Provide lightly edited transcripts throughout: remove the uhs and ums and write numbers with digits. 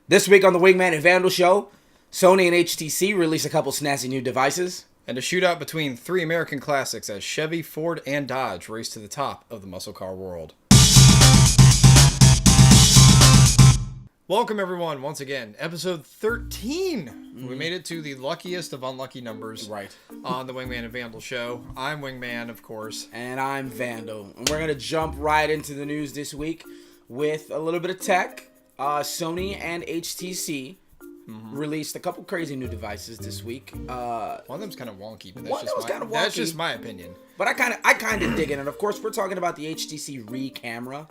This week on the Wingman and Vandal Show, Sony and HTC release a couple snazzy new devices. And a shootout between three American classics as Chevy, Ford, and Dodge race to the top of the muscle car world. Welcome everyone, once again, episode 13. We made it to the luckiest of unlucky numbers on the Wingman and Vandal Show. I'm Wingman, of course. And I'm Vandal. And we're going to jump right into the news this week with a little bit of tech. Sony and HTC released a couple crazy new devices this week. One of them's kind of wonky, but that's just my opinion. But I kind of dig it. And of course, we're talking about the HTC ReCam.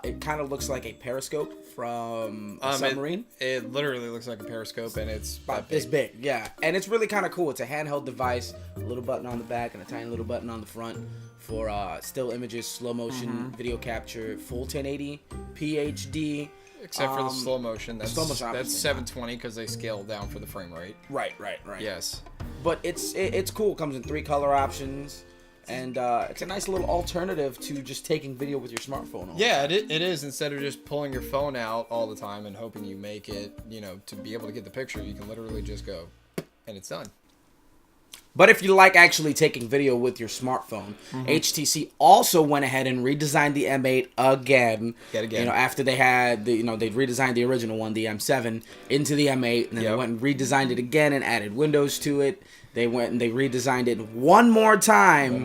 It kind of looks like a periscope from a submarine. It literally looks like a periscope, and it's about this big, yeah. And it's really kind of cool. It's a handheld device, a little button on the back and a tiny little button on the front for still images, slow motion, video capture, full 1080, PHD. Except for the slow motion. That's 720 because they scaled down for the frame rate. Right. Yes. But it's cool. It comes in 3 color options. And it's a nice little alternative to just taking video with your smartphone. It is. Instead of just pulling your phone out all the time and hoping you make it, to be able to get the picture, you can literally just go, and it's done. But if you like actually taking video with your smartphone, HTC also went ahead and redesigned the M8 again. After they had they'd redesigned the original one, the M7, into the M8, and then they went and redesigned it again and added Windows to it. They went and they redesigned it one more time.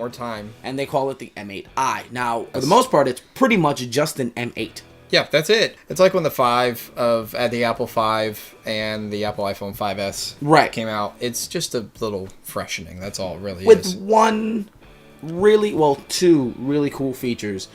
And they call it the M8i. Now, for the most part, it's pretty much just an M8. Yeah, that's it. It's like when the Apple 5 and the Apple iPhone 5S came out. It's just a little freshening. That's all it really is. With two really cool features.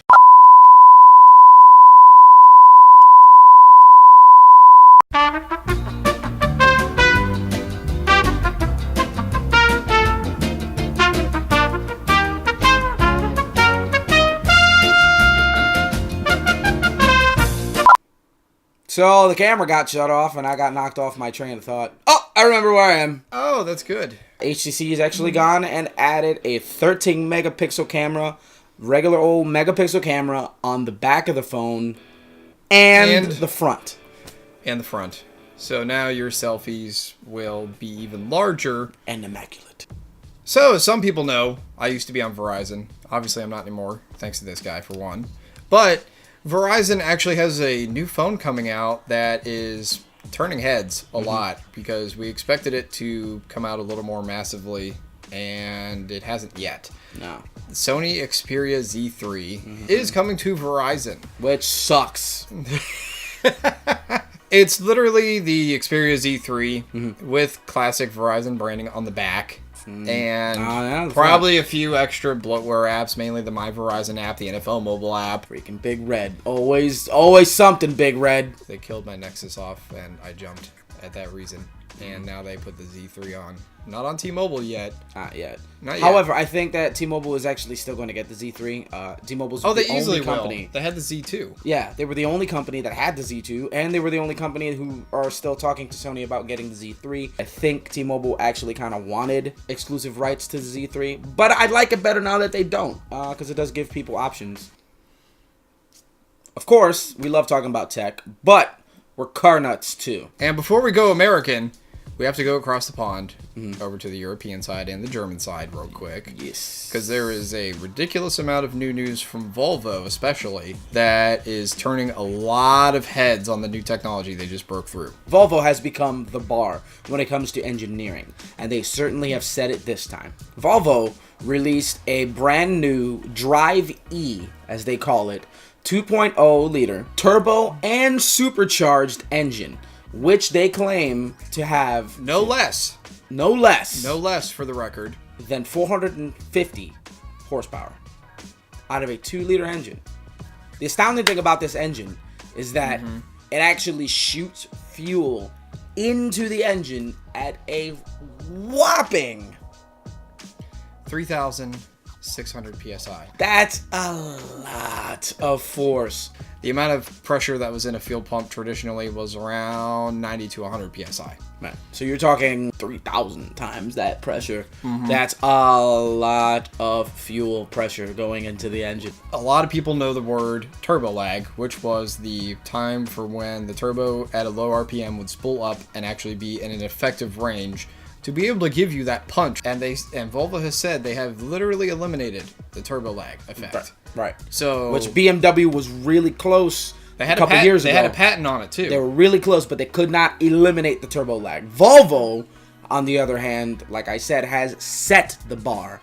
So the camera got shut off, and I got knocked off my train of thought. Oh, I remember where I am. Oh, that's good. HTC has actually gone and added a 13 megapixel camera, regular old megapixel camera on the back of the phone and the front. And the front. So now your selfies will be even larger. And immaculate. So, as some people know, I used to be on Verizon. Obviously, I'm not anymore, thanks to this guy, for one. But Verizon actually has a new phone coming out that is turning heads a lot because we expected it to come out a little more massively, and it hasn't yet. No. The Sony Xperia Z3 is coming to Verizon. Which sucks. It's literally the Xperia Z3 with classic Verizon branding on the back. And probably a few extra bloatware apps, mainly the My Verizon app, the NFL mobile app. Freaking Big Red. Always something, Big Red. They killed my Nexus off, and I jumped at that reason. And now they put the Z3 on. Not on T-Mobile yet. Not yet. Not yet. However, I think that T-Mobile is actually still going to get the Z3. T-Mobile's the only company. Will. They had the Z2. Yeah, they were the only company that had the Z2, and they were the only company who are still talking to Sony about getting the Z3. I think T-Mobile actually kind of wanted exclusive rights to the Z3, but I like it better now that they don't, because it does give people options. Of course, we love talking about tech, but we're car nuts too. And before we go American, we have to go across the pond over to the European side and the German side real quick. Yes. Because there is a ridiculous amount of new news from Volvo, especially, that is turning a lot of heads on the new technology they just broke through. Volvo has become the bar when it comes to engineering, and they certainly have said it this time. Volvo released a brand new Drive E, as they call it, 2.0 liter turbo and supercharged engine, which they claim to have no less for the record than 450 horsepower out of a 2-liter engine. The astounding thing about this engine is that it actually shoots fuel into the engine at a whopping 3,600 psi. That's a lot of force. The amount of pressure that was in a fuel pump traditionally was around 90 to 100 psi. Right. So you're talking 3,000 times that pressure. That's a lot of fuel pressure going into the engine. A lot of people know the word turbo lag, which was the time for when the turbo at a low RPM would spool up and actually be in an effective range to be able to give you that punch. And Volvo has said they have literally eliminated the turbo lag effect. Right. So which BMW was really close they had a couple years ago. They had a patent on it too. They were really close, but they could not eliminate the turbo lag. Volvo, on the other hand, like I said, has set the bar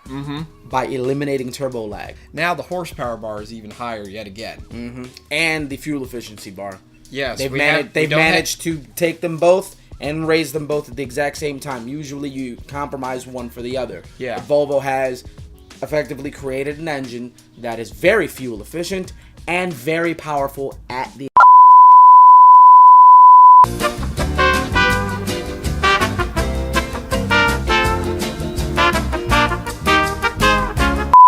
by eliminating turbo lag. Now the horsepower bar is even higher yet again. And the fuel efficiency bar. Yes. They've managed to take them both and raise them both at the exact same time. Usually you compromise one for the other. Yeah. But Volvo has effectively created an engine that is very fuel efficient and very powerful at the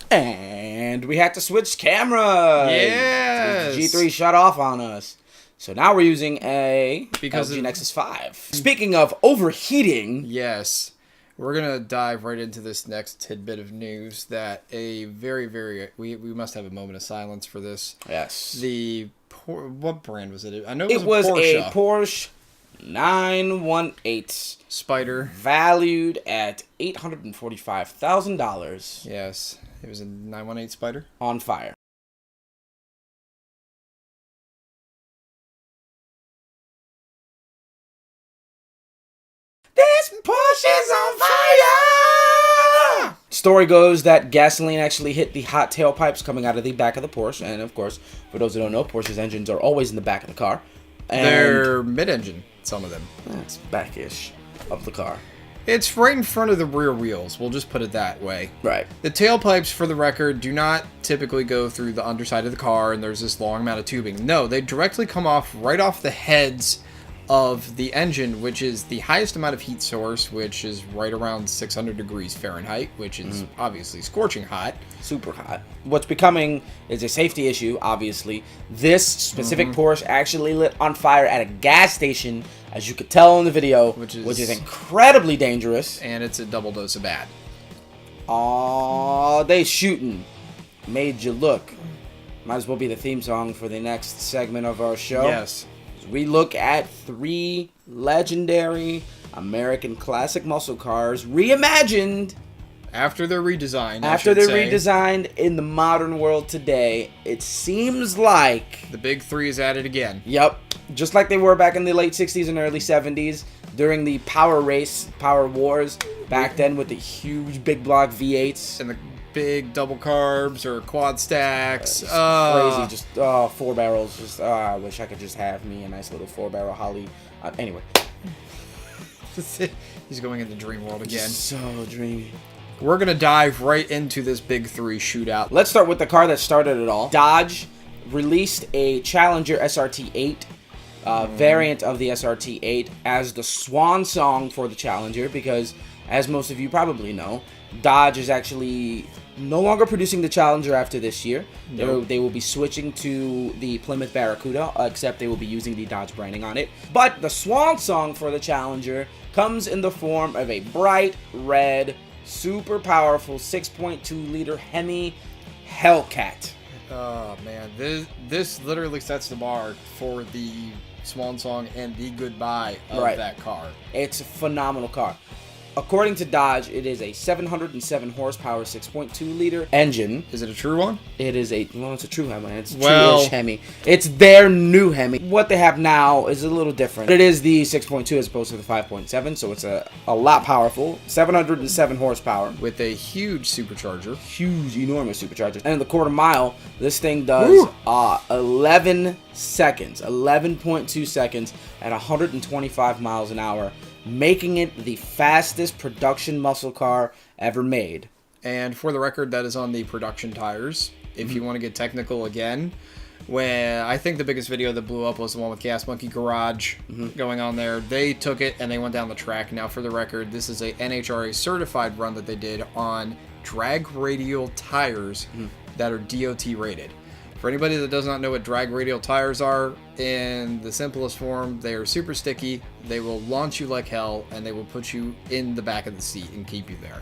and we had to switch cameras. Yes. The G3 shut off on us. So now we're using a LG Nexus 5. Speaking of overheating. Yes. We're going to dive right into this next tidbit of news that a very, we must have a moment of silence for this. Yes. What brand was it? I know it was a Porsche 918 Spider. Valued at $845,000. Yes. It was a 918 Spider. On fire. This Porsche's on fire! Story goes that gasoline actually hit the hot tailpipes coming out of the back of the Porsche. And of course, for those who don't know, Porsche's engines are always in the back of the car. And they're mid-engine, some of them. That's back-ish of the car. It's right in front of the rear wheels. We'll just put it that way. Right. The tailpipes, for the record, do not typically go through the underside of the car and there's this long amount of tubing. No, they directly come off right off the heads of the engine, which is the highest amount of heat source, which is right around 600 degrees Fahrenheit, which is obviously scorching hot. Super hot. What's becoming is a safety issue, obviously. This specific Porsche actually lit on fire at a gas station, as you could tell in the video, which is incredibly dangerous. And it's a double dose of bad. Aww, they shooting. Made you look. Might as well be the theme song for the next segment of our show. Yes. We look at 3 legendary American classic muscle cars reimagined. After they're redesigned. After they're redesigned in the modern world today, it seems like the big 3 is at it again. Yep. Just like they were back in the late 60s and early 70s during the Power Wars back then with the huge big block V8s. And the big double carbs or quad stacks. Crazy. Just 4 barrels. Just I wish I could just have me a nice little 4-barrel Holly. Anyway. He's going into dream world again. Just so dreamy. We're going to dive right into this big 3 shootout. Let's start with the car that started it all. Dodge released a Challenger SRT8 variant of the SRT8 as the swan song for the Challenger because, as most of you probably know, Dodge is actually no longer producing the Challenger after this year. Nope. They will be switching to the Plymouth Barracuda, except they will be using the Dodge branding on it. But the swan song for the Challenger comes in the form of a bright red, super powerful 6.2-liter Hemi Hellcat. Oh, man. This literally sets the bar for the swan song and the goodbye of that car. It's a phenomenal car. According to Dodge, it is a 707 horsepower 6.2-liter engine. Is it a true one? It is it's a true Hemi. It's a true-ish Hemi. It's their new Hemi. What they have now is a little different. It is the 6.2 as opposed to the 5.7, so it's a lot powerful. 707 horsepower. With a huge supercharger. Huge, enormous supercharger. And in the quarter mile, this thing does 11 seconds. 11.2 seconds at 125 miles an hour. Making it the fastest production muscle car ever made. And for the record, that is on the production tires. If you want to get technical again, when I think the biggest video that blew up was the one with Gas Monkey Garage going on there. They took it and they went down the track. Now, for the record, this is a NHRA certified run that they did on drag radial tires that are DOT rated. For anybody that does not know what drag radial tires are, in the simplest form, they are super sticky. They will launch you like hell, and they will put you in the back of the seat and keep you there.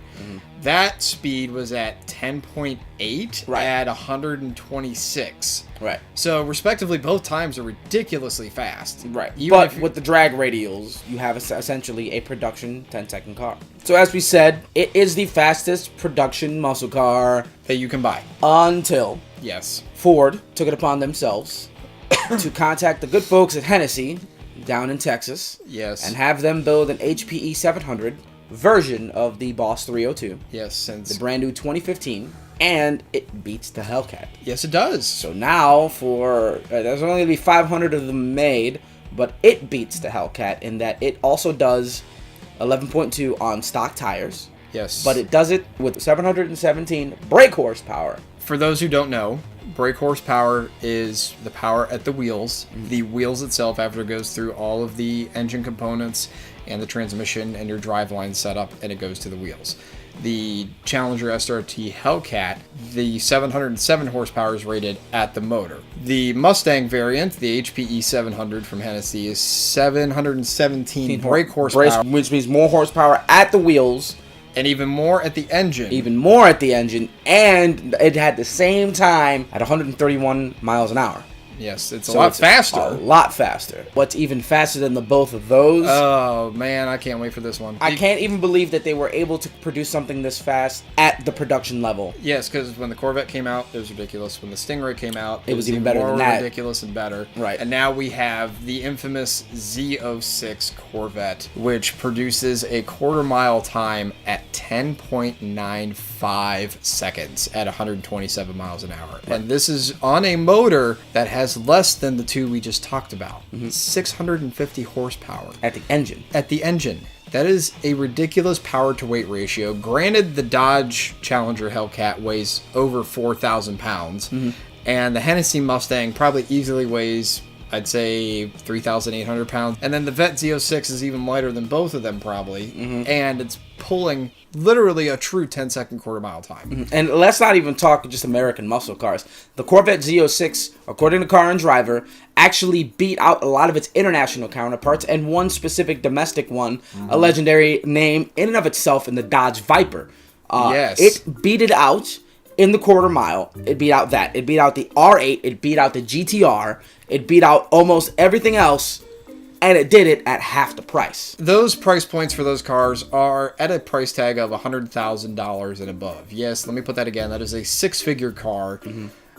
That speed was at 10.8 at 126. Right. So, respectively, both times are ridiculously fast. Right. But with the drag radials, you have essentially a production 10-second car. So, as we said, it is the fastest production muscle car that you can buy. Until Ford took it upon themselves to contact the good folks at Hennessy down in Texas. And have them build an HPE 700 version of the Boss 302. Since the brand new 2015. And it beats the Hellcat. Yes, it does. So now there's only going to be 500 of them made, but it beats the Hellcat in that it also does 11.2 on stock tires. But it does it with 717 brake horsepower. For those who don't know, brake horsepower is the power at the wheels. The wheels itself, after it goes through all of the engine components and the transmission and your driveline setup, and it goes to the wheels. The Challenger SRT Hellcat, the 707 horsepower is rated at the motor. The Mustang variant, the HPE 700 from Hennessy, is 717 brake horsepower. Which means more horsepower at the wheels. And even more at the engine. And it had the same time at 131 miles an hour. Yes, it's a lot faster. A lot faster. What's even faster than the both of those? Oh, man, I can't wait for this one. I can't even believe that they were able to produce something this fast at the production level. Yes, because when the Corvette came out, it was ridiculous. When the Stingray came out, it was even better than that. Ridiculous and better. Right. And now we have the infamous Z06 Corvette, which produces a quarter-mile time at 10.95 seconds at 127 miles an hour. Right. And this is on a motor that has less than the two we just talked about. 650 horsepower. At the engine. That is a ridiculous power to weight ratio. Granted, the Dodge Challenger Hellcat weighs over 4,000 pounds. And the Hennessy Mustang probably easily weighs, I'd say, 3,800 pounds. And then the Vet Z06 is even lighter than both of them probably. And it's pulling literally a true 10-second quarter-mile time. And let's not even talk just American muscle cars. The Corvette Z06, according to Car and Driver, actually beat out a lot of its international counterparts, and one specific domestic one, a legendary name in and of itself, in the Dodge Viper. It beat it out in the quarter mile. It beat out that. It beat out the R8. It beat out the GTR. It beat out almost everything else. And it did it at half the price. Those price points for those cars are at a price tag of $100,000 and above. Yes, let me put that again. That is a six-figure car.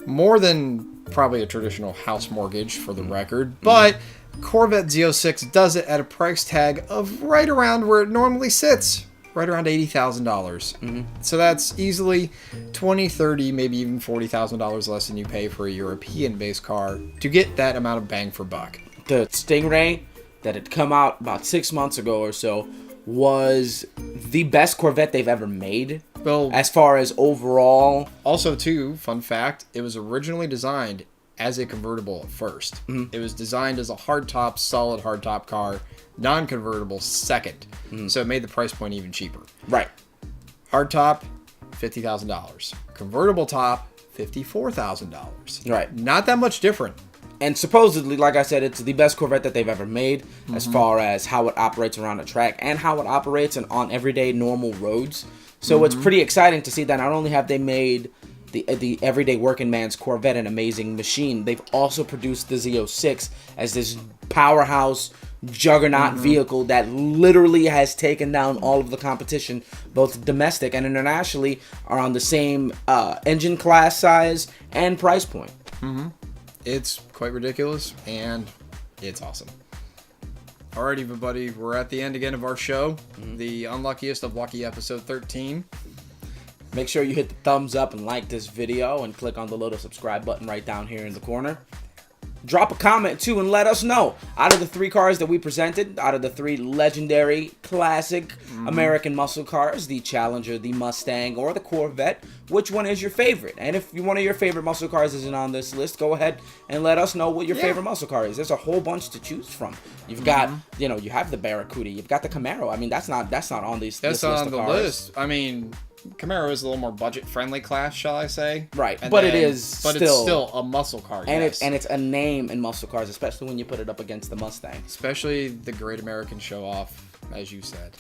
More than probably a traditional house mortgage, for the record. But Corvette Z06 does it at a price tag of right around where it normally sits. Right around $80,000. So that's easily $20,000, $30,000, maybe even $40,000 less than you pay for a European-based car to get that amount of bang for buck. The Stingray that had come out about 6 months ago or so was the best Corvette they've ever made. Well, as far as overall. Also, too, fun fact, it was originally designed as a convertible at first. It was designed as a hardtop, solid hardtop car, non-convertible second. So it made the price point even cheaper. Right. Hardtop, $50,000. Convertible top, $54,000. Right. Not that much different. And supposedly, like I said, it's the best Corvette that they've ever made as far as how it operates around a track and how it operates on everyday normal roads. So it's pretty exciting to see that not only have they made the everyday working man's Corvette an amazing machine, they've also produced the Z06 as this powerhouse juggernaut vehicle that literally has taken down all of the competition, both domestic and internationally, are on the same engine class size and price point. It's quite ridiculous, and it's awesome. Alright, everybody, we're at the end again of our show. The unluckiest of lucky episode 13. Make sure you hit the thumbs up and like this video, and click on the little subscribe button right down here in the corner. Drop a comment, too, and let us know. Out of the 3 cars that we presented, out of the 3 legendary, classic American muscle cars, the Challenger, the Mustang, or the Corvette, which one is your favorite? And if one of your favorite muscle cars isn't on this list, go ahead and let us know what your favorite muscle car is. There's a whole bunch to choose from. You've got, you have the Barracuda, you've got the Camaro. I mean, that's not on these. That's this on the list. I mean, Camaro is a little more budget-friendly class, shall I say? Right, And but then- it's still a muscle car. and yes. it's a name in muscle cars, especially when you put it up against the Mustang. Especially the Great American Show-Off, as you said,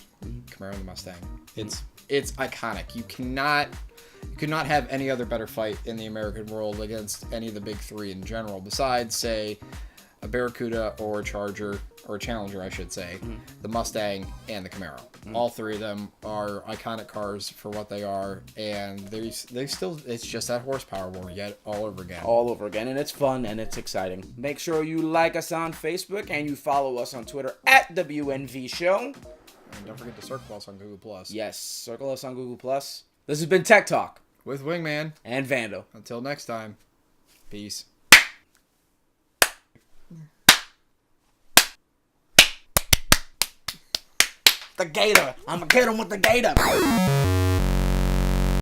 Camaro and the Mustang. It's iconic. You could not have any other better fight in the American world against any of the big three in general, besides, say, a Barracuda or a Charger, or a Challenger, I should say, the Mustang and the Camaro. All three of them are iconic cars for what they are, and they still, it's just that horsepower war yet all over again. All over again, and it's fun and it's exciting. Make sure you like us on Facebook and you follow us on Twitter at WNV Show. And don't forget to circle us on Google+. Yes, circle us on Google+. This has been Tech Talk With Wingman. and Vandal. Until next time, peace. The gator. I'm gonna get him with the gator.